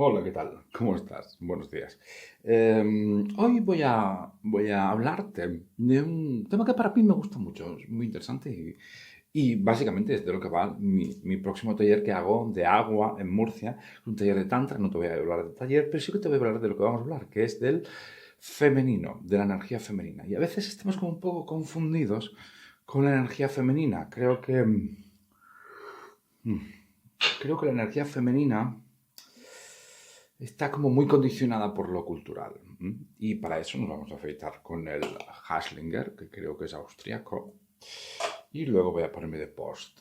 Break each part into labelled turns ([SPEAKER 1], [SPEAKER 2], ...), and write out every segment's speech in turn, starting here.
[SPEAKER 1] Hola, ¿qué tal? ¿Cómo estás? Buenos días. Hoy voy a hablarte de un tema que para mí me gusta mucho, es muy interesante y básicamente es de lo que va mi próximo taller que hago de agua en Murcia. Es un taller de Tantra, no te voy a hablar de taller, pero sí que te voy a hablar de lo que vamos a hablar, que es del femenino, de la energía femenina. Y a veces estamos como un poco confundidos con la energía femenina. Creo que la energía femenina está como muy condicionada por lo cultural. Y para eso nos vamos a afeitar con el Haslinger, que creo que es austriaco. Y luego voy a ponerme de post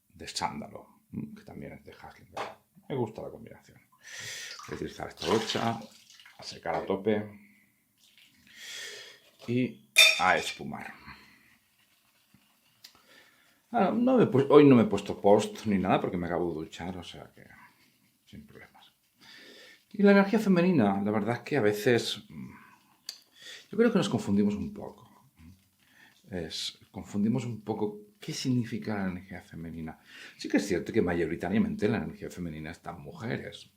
[SPEAKER 1] de sándalo, que también es de Haslinger. Me gusta la combinación. Voy a utilizar esta brocha, a secar a tope y a espumar. Hoy no me he puesto post ni nada porque me acabo de duchar, o sea que sin problemas. Y la energía femenina, la verdad es que a veces yo creo que nos confundimos un poco. Confundimos un poco qué significa la energía femenina. Sí que es cierto que mayoritariamente la energía femenina está en mujeres.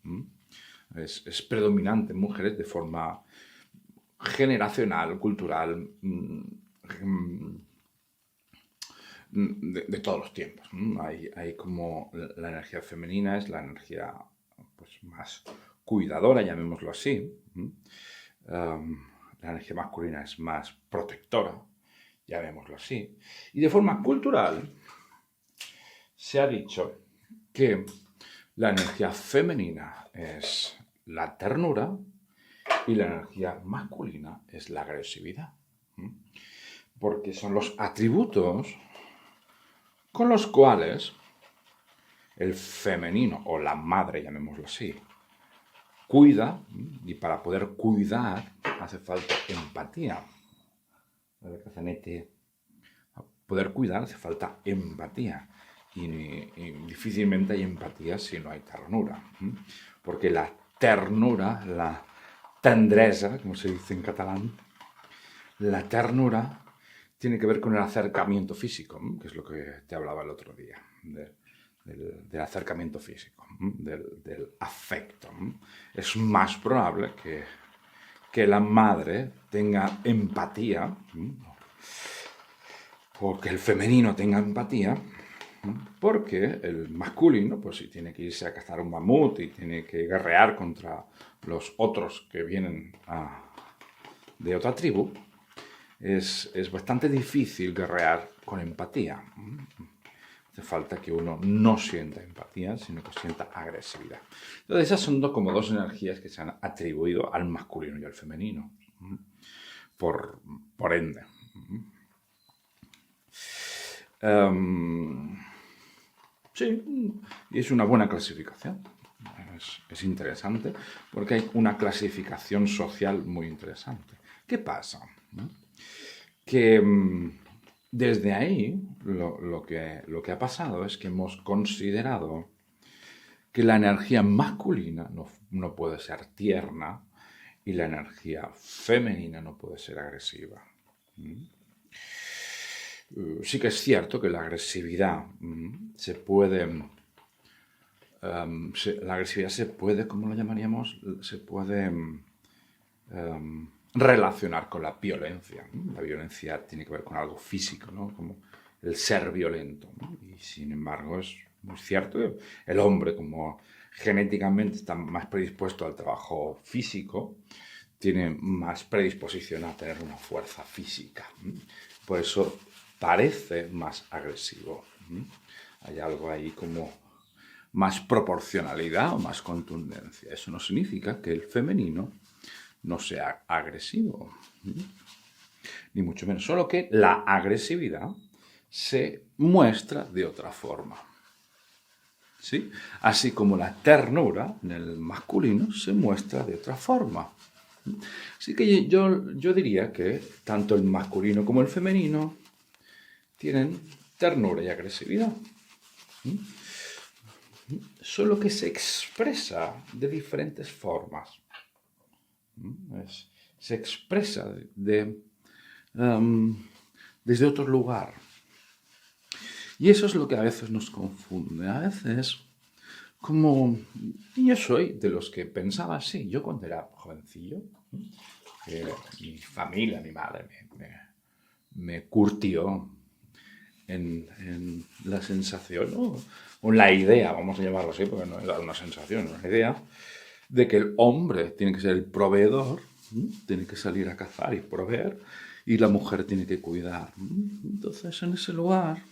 [SPEAKER 1] Es predominante en mujeres de forma generacional, cultural, de todos los tiempos. Hay como la energía femenina es la energía pues, más cuidadora, llamémoslo así. La energía masculina es más protectora, llamémoslo así. Y de forma cultural se ha dicho que la energía femenina es la ternura y la energía masculina es la agresividad. Porque son los atributos con los cuales el femenino o la madre, llamémoslo así, cuida, y para poder cuidar hace falta empatía. Poder cuidar hace falta empatía. Y difícilmente hay empatía si no hay ternura. Porque la ternura, la tendresa, como se dice en catalán, la ternura tiene que ver con el acercamiento físico, que es lo que te hablaba el otro día, del acercamiento físico, del afecto. Es más probable que la madre tenga empatía, porque el femenino tenga empatía, porque el masculino, pues si tiene que irse a cazar un mamut y tiene que guerrear contra los otros que vienen de otra tribu, es bastante difícil guerrear con empatía. Hace falta que uno no sienta empatía, sino que sienta agresividad. Entonces esas son como dos energías que se han atribuido al masculino y al femenino. Por ende. Sí, y es una buena clasificación. Es interesante porque hay una clasificación social muy interesante. ¿Qué pasa? Que desde ahí lo que ha pasado es que hemos considerado que la energía masculina no puede ser tierna y la energía femenina no puede ser agresiva. Sí que es cierto que la agresividad la agresividad se puede, ¿cómo lo llamaríamos? Se puede relacionar con la violencia. La violencia tiene que ver con algo físico, ¿no? Como el ser violento, ¿no? Y sin embargo es muy cierto que el hombre, como genéticamente está más predispuesto al trabajo físico, tiene más predisposición a tener una fuerza física. Por eso parece más agresivo. Hay algo ahí como más proporcionalidad o más contundencia. Eso no significa que el femenino no sea agresivo, ni mucho menos, solo que la agresividad se muestra de otra forma. ¿Sí? Así como la ternura en el masculino se muestra de otra forma. Así que yo diría que tanto el masculino como el femenino tienen ternura y agresividad. Solo que se expresa de diferentes formas. Se expresa desde otro lugar. Y eso es lo que a veces nos confunde. A veces como... Y yo soy de los que pensaba así. Yo cuando era jovencillo, que mi familia, mi madre, me curtió en la sensación, ¿no? O la idea, vamos a llamarlo así, porque no era una sensación, era una idea, de que el hombre tiene que ser el proveedor, tiene que salir a cazar y proveer, y la mujer tiene que cuidar. Entonces, en ese lugar,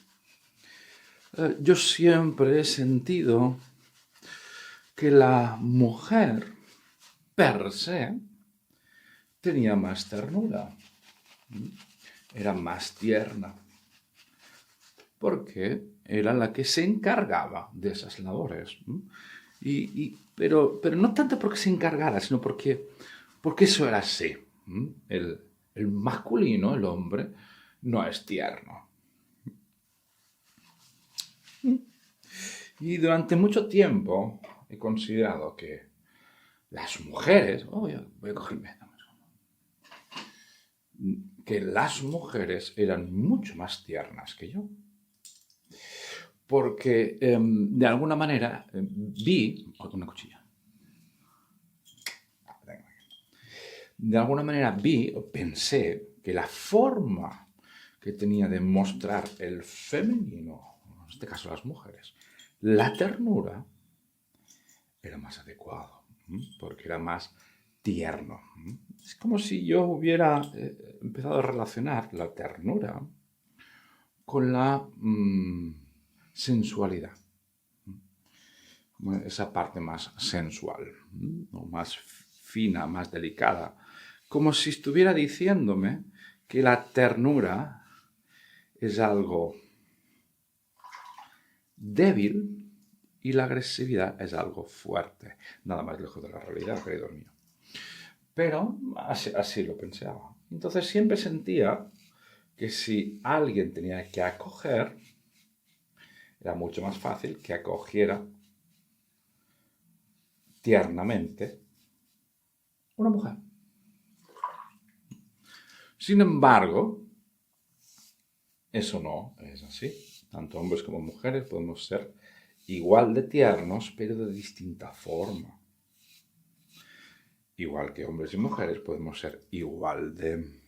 [SPEAKER 1] yo siempre he sentido que la mujer, per se, tenía más ternura, era más tierna, porque era la que se encargaba de esas labores. Pero no tanto porque se encargara, sino porque eso era así. El masculino, el hombre, no es tierno. Y durante mucho tiempo he considerado que las mujeres... Oh, voy a cogerme... Que las mujeres eran mucho más tiernas que yo. Porque de alguna manera vi... Una cuchilla. De alguna manera vi o pensé que la forma que tenía de mostrar el femenino, en este caso las mujeres, la ternura, era más adecuado, porque era más tierno. Es como si yo hubiera empezado a relacionar la ternura con la sensualidad. Esa parte más sensual, o más fina, más delicada. Como si estuviera diciéndome que la ternura es algo débil y la agresividad es algo fuerte. Nada más lejos de la realidad, querido mío. Pero así lo pensaba. Entonces siempre sentía que si alguien tenía que acoger, era mucho más fácil que acogiera tiernamente una mujer. Sin embargo, eso no es así. Tanto hombres como mujeres podemos ser igual de tiernos, pero de distinta forma. Igual que hombres y mujeres podemos ser igual de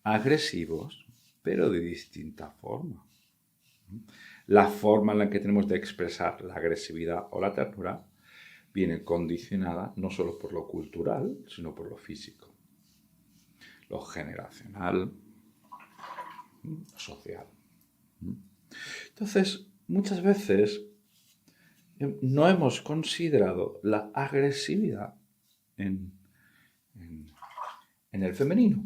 [SPEAKER 1] agresivos, pero de distinta forma. La forma en la que tenemos de expresar la agresividad o la ternura viene condicionada no solo por lo cultural, sino por lo físico, lo generacional, lo social. Entonces, muchas veces no hemos considerado la agresividad en el femenino.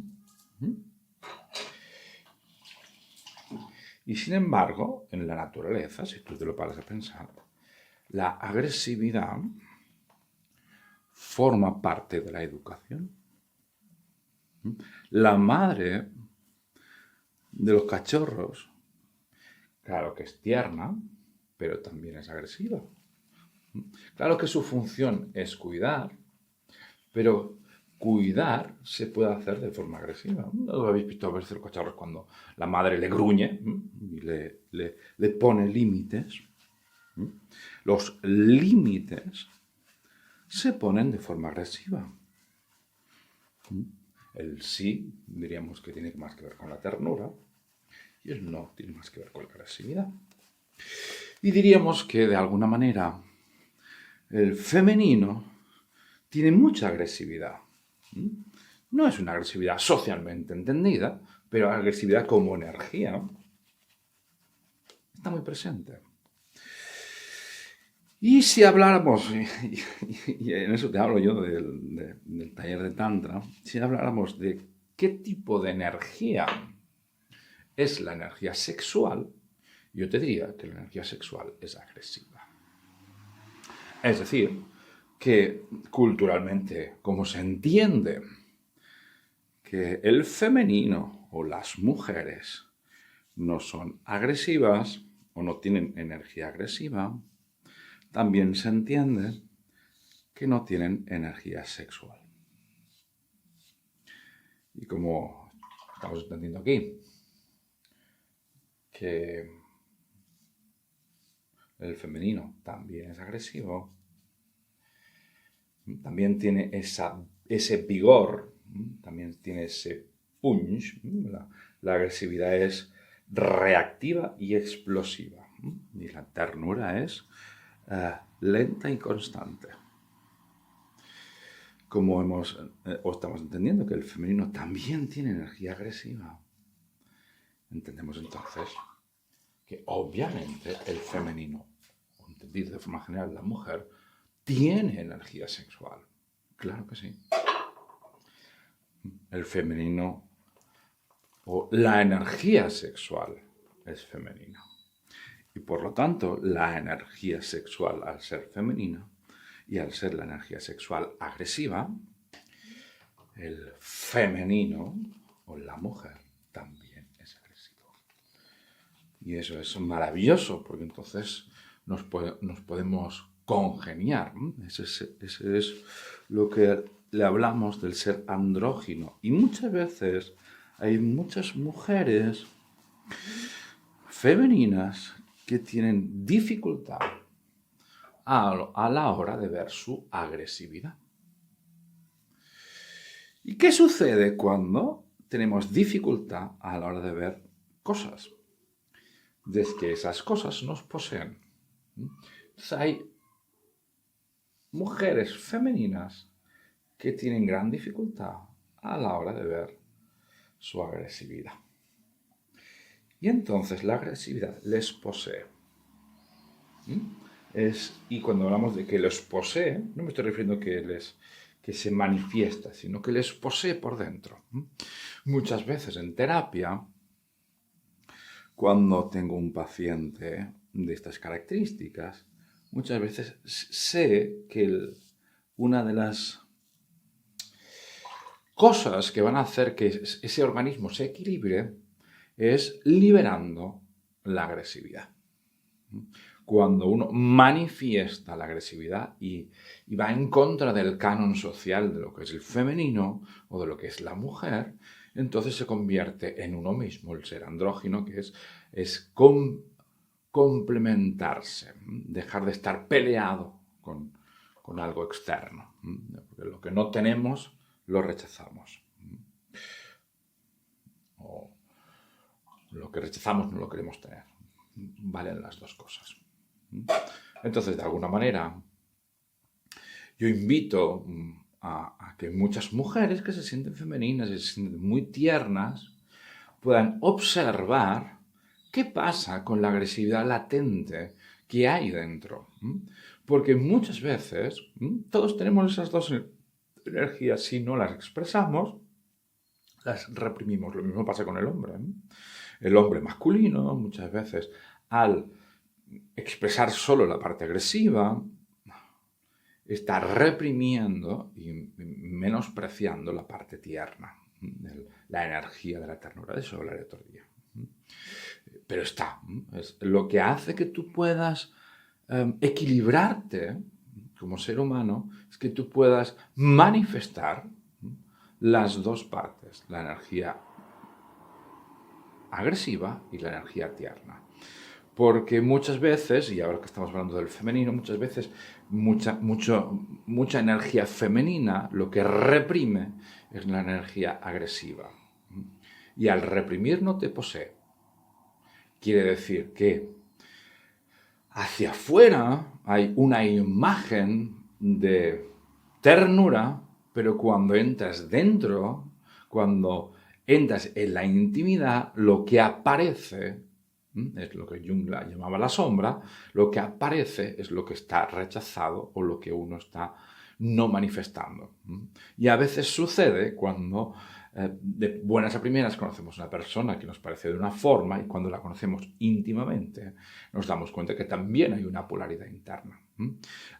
[SPEAKER 1] Y sin embargo, en la naturaleza, si tú te lo paras a pensar, la agresividad forma parte de la educación. La madre de los cachorros, claro que es tierna, pero también es agresiva. Claro que su función es cuidar, pero cuidar se puede hacer de forma agresiva. ¿No habéis visto a veces los cachorros cuando la madre le gruñe y le pone límites? Los límites se ponen de forma agresiva. El sí, diríamos que tiene más que ver con la ternura, y el no tiene más que ver con la agresividad. Y diríamos que de alguna manera el femenino tiene mucha agresividad. No es una agresividad socialmente entendida, pero agresividad como energía está muy presente. Y si habláramos, y en eso te hablo yo del taller de Tantra, si habláramos de qué tipo de energía es la energía sexual, yo te diría que la energía sexual es agresiva. Es decir, que culturalmente, como se entiende que el femenino o las mujeres no son agresivas o no tienen energía agresiva, también se entiende que no tienen energía sexual. Y como estamos entendiendo aquí, que el femenino también es agresivo, también tiene ese vigor, también tiene ese punch. La agresividad es reactiva y explosiva, y la ternura es lenta y constante. Como estamos entendiendo que el femenino también tiene energía agresiva, entendemos entonces que obviamente el femenino, entendido de forma general la mujer, tiene energía sexual. Claro que sí. El femenino o la energía sexual es femenina. Y por lo tanto, la energía sexual, al ser femenina y al ser la energía sexual agresiva, el femenino o la mujer también es agresivo. Y eso es maravilloso, porque entonces nos podemos congeniar. Ese es lo que le hablamos del ser andrógino. Y muchas veces hay muchas mujeres femeninas que tienen dificultad a la hora de ver su agresividad. ¿Y qué sucede cuando tenemos dificultad a la hora de ver cosas? Es que esas cosas nos poseen. Entonces hay mujeres femeninas que tienen gran dificultad a la hora de ver su agresividad. Y entonces la agresividad les posee. Y cuando hablamos de que les posee, no me estoy refiriendo que se manifiesta, sino que les posee por dentro. Muchas veces en terapia, cuando tengo un paciente de estas características, muchas veces sé que una de las cosas que van a hacer que ese organismo se equilibre es liberando la agresividad. Cuando uno manifiesta la agresividad y va en contra del canon social de lo que es el femenino o de lo que es la mujer, entonces se convierte en uno mismo, el ser andrógino, que es complementarse, dejar de estar peleado con algo externo. Porque lo que no tenemos, lo rechazamos. O lo que rechazamos no lo queremos tener. Valen las dos cosas. Entonces, de alguna manera, yo invito a que muchas mujeres que se sienten femeninas y se sienten muy tiernas puedan observar qué pasa con la agresividad latente que hay dentro. Porque muchas veces todos tenemos esas dos energías. Si no las expresamos, las reprimimos. Lo mismo pasa con el hombre. El hombre masculino, muchas veces, al expresar solo la parte agresiva, está reprimiendo y menospreciando la parte tierna, la energía de la ternura. De eso hablaré otro día. Pero está. Es lo que hace que tú puedas equilibrarte como ser humano, es que tú puedas manifestar las dos partes, la energía agresiva y la energía tierna. Porque muchas veces, y ahora que estamos hablando del femenino, muchas veces mucha energía femenina lo que reprime es la energía agresiva. Y al reprimir no te posee. Quiere decir que hacia afuera hay una imagen de ternura, pero cuando entras dentro, cuando entras en la intimidad, lo que aparece es lo que Jung llamaba la sombra, lo que aparece es lo que está rechazado o lo que uno está no manifestando. Y a veces sucede cuando de buenas a primeras conocemos a una persona que nos parece de una forma y cuando la conocemos íntimamente nos damos cuenta que también hay una polaridad interna.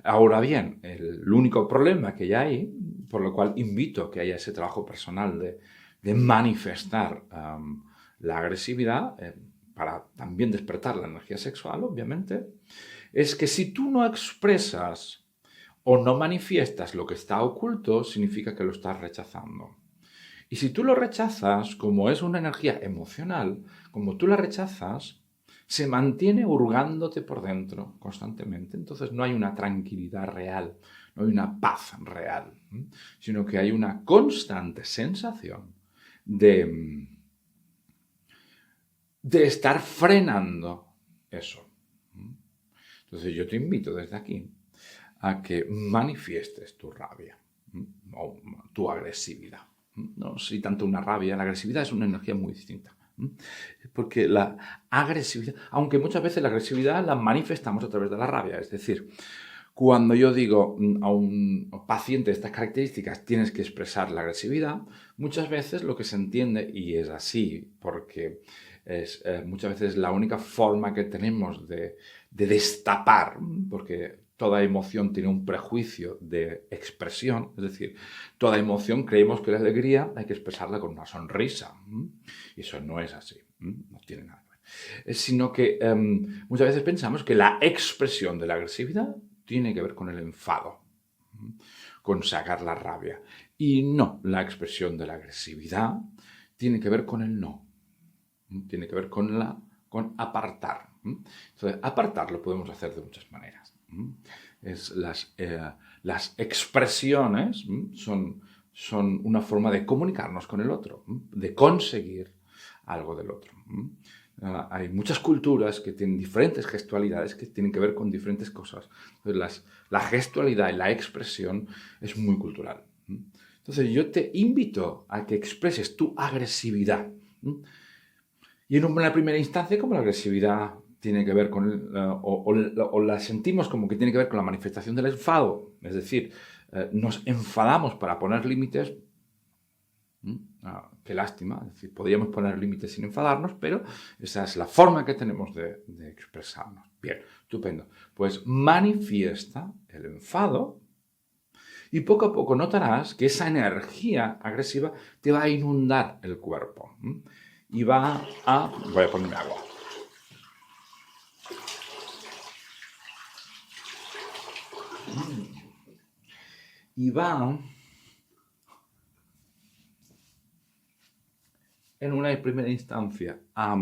[SPEAKER 1] Ahora bien, el único problema que hay, por lo cual invito a que haya ese trabajo personal de manifestar la agresividad, para también despertar la energía sexual, obviamente, es que si tú no expresas o no manifiestas lo que está oculto, significa que lo estás rechazando. Y si tú lo rechazas, como es una energía emocional, como tú la rechazas, se mantiene hurgándote por dentro constantemente. Entonces no hay una tranquilidad real, no hay una paz real, sino que hay una constante sensación de estar frenando eso. Entonces yo te invito desde aquí a que manifiestes tu rabia o tu agresividad. No si tanto una rabia, la agresividad es una energía muy distinta. Porque la agresividad, aunque muchas veces la agresividad la manifestamos a través de la rabia, es decir, cuando yo digo a un paciente de estas características tienes que expresar la agresividad, muchas veces lo que se entiende, y es así, porque es muchas veces la única forma que tenemos de destapar, porque toda emoción tiene un prejuicio de expresión, es decir, toda emoción creemos que la alegría hay que expresarla con una sonrisa, y eso no es así, no tiene nada que ver. Sino que muchas veces pensamos que la expresión de la agresividad tiene que ver con el enfado, con sacar la rabia. Y no, la expresión de la agresividad tiene que ver con el no. Tiene que ver con apartar. Entonces, apartar lo podemos hacer de muchas maneras. Las expresiones son una forma de comunicarnos con el otro, de conseguir algo del otro. Hay muchas culturas que tienen diferentes gestualidades que tienen que ver con diferentes cosas. Entonces, la gestualidad y la expresión es muy cultural. Entonces, yo te invito a que expreses tu agresividad. Y en una primera instancia, como la agresividad tiene que ver con, o la sentimos como que tiene que ver con la manifestación del enfado, es decir, nos enfadamos para poner límites. Qué lástima, es decir, podríamos poner límites sin enfadarnos, pero esa es la forma que tenemos de expresarnos. Bien, estupendo. Pues manifiesta el enfado y poco a poco notarás que esa energía agresiva te va a inundar el cuerpo. Y va a... Voy a ponerme agua. Y va en una primera instancia a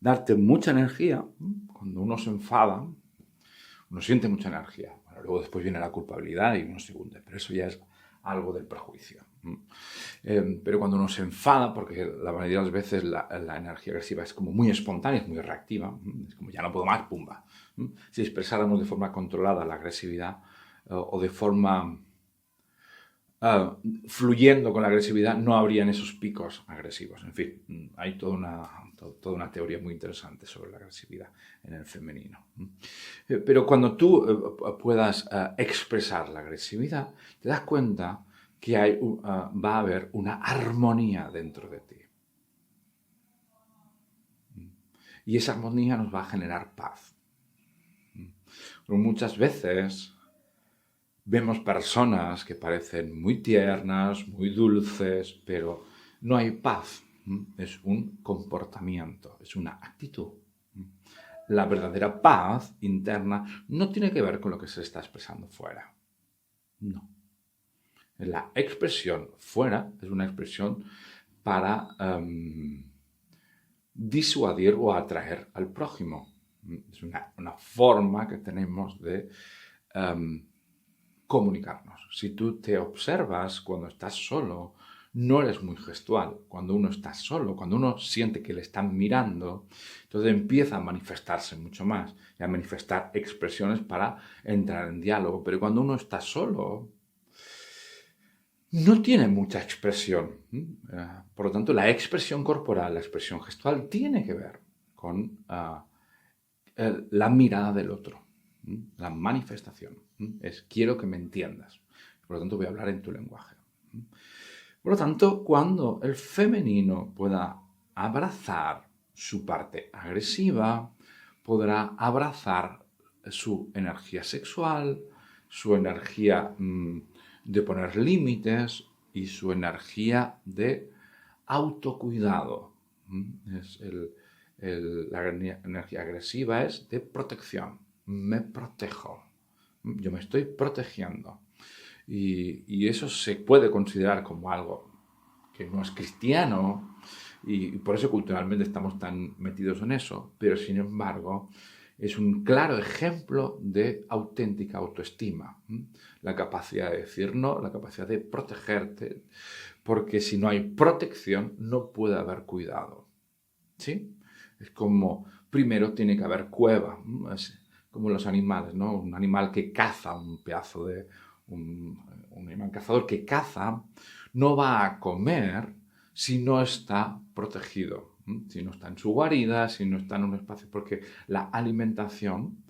[SPEAKER 1] darte mucha energía. Cuando uno se enfada, uno siente mucha energía. Bueno, luego después viene la culpabilidad y uno se hunde, pero eso ya es algo del prejuicio. Pero cuando uno se enfada, porque la mayoría de las veces la energía agresiva es como muy espontánea, es muy reactiva, es como ya no puedo más, pumba. Si expresáramos de forma controlada la agresividad o de forma fluyendo con la agresividad, no habrían esos picos agresivos. En fin, hay toda una teoría muy interesante sobre la agresividad en el femenino. Pero cuando tú puedas expresar la agresividad, te das cuenta que va a haber una armonía dentro de ti. Y esa armonía nos va a generar paz. Pero muchas veces vemos personas que parecen muy tiernas, muy dulces, pero no hay paz. Es un comportamiento, es una actitud. La verdadera paz interna no tiene que ver con lo que se está expresando fuera. No. La expresión fuera es una expresión para disuadir o atraer al prójimo. Es una forma que tenemos de comunicarnos. Si tú te observas cuando estás solo, no eres muy gestual. Cuando uno está solo, cuando uno siente que le están mirando, entonces empieza a manifestarse mucho más y a manifestar expresiones para entrar en diálogo. Pero cuando uno está solo, no tiene mucha expresión. Por lo tanto, la expresión corporal, la expresión gestual, tiene que ver con la mirada del otro. La manifestación es quiero que me entiendas. Por lo tanto, voy a hablar en tu lenguaje. Por lo tanto, cuando el femenino pueda abrazar su parte agresiva, podrá abrazar su energía sexual, su energía de poner límites y su energía de autocuidado. La energía agresiva es de protección. Me protejo. Yo me estoy protegiendo. Y eso se puede considerar como algo que no es cristiano, Y por eso culturalmente estamos tan metidos en eso. Pero sin embargo, es un claro ejemplo de auténtica autoestima. La capacidad de decir no, la capacidad de protegerte, porque si no hay protección, no puede haber cuidado. ¿Sí? Es como, primero tiene que haber cueva, es como los animales, ¿no? Un animal que caza, un pedazo de... un animal cazador que caza, no va a comer si no está protegido, si no está en su guarida, si no está en un espacio, porque la alimentación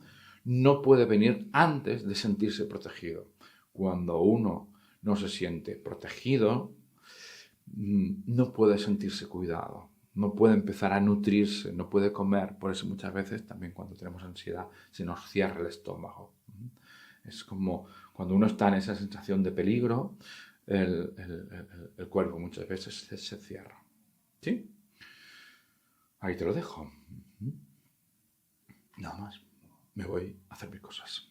[SPEAKER 1] no puede venir antes de sentirse protegido. Cuando uno no se siente protegido, no puede sentirse cuidado, no puede empezar a nutrirse, no puede comer. Por eso muchas veces también cuando tenemos ansiedad se nos cierra el estómago. Es como cuando uno está en esa sensación de peligro, el cuerpo muchas veces se cierra. ¿Sí? Ahí te lo dejo. Nada más. Me voy a hacer mis cosas.